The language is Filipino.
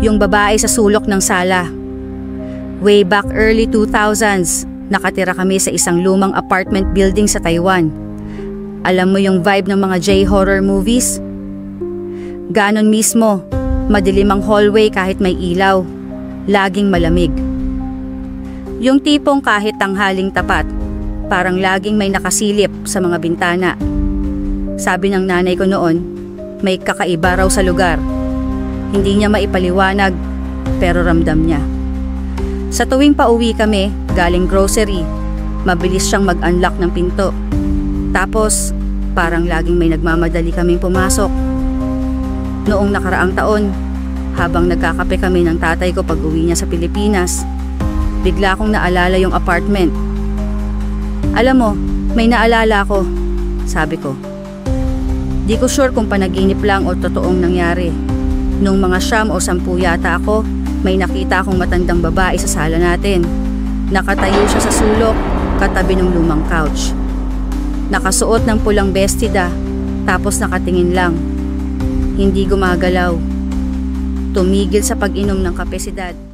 Yung babae sa sulok ng sala. Way back early 2000s, nakatira kami sa isang lumang apartment building sa Taiwan. Alam mo yung vibe ng mga J-horror movies? Ganon mismo, madilim ang hallway kahit may ilaw, laging malamig. Yung tipong kahit tanghaling tapat, parang laging may nakasilip sa mga bintana. Sabi ng nanay ko noon, may kakaiba raw sa lugar. Hindi niya maipaliwanag, pero ramdam niya. Sa tuwing pauwi kami, galing grocery, mabilis siyang mag-unlock ng pinto. Tapos, parang laging may nagmamadali kaming pumasok. Noong nakaraang taon, habang nagkakape kami ng tatay ko pag uwi niya sa Pilipinas, bigla kong naalala yung apartment. Alam mo, may naalala ko, sabi ko. Di ko sure kung panaginip lang o totoong nangyari. Nung mga 9 o 10 yata ako, may nakita akong matandang babae sa sala natin. Nakatayo siya sa sulok, katabi ng lumang couch. Nakasuot ng pulang bestida, tapos nakatingin lang. Hindi gumagalaw. Tumigil sa pag-inom ng kape si Dad.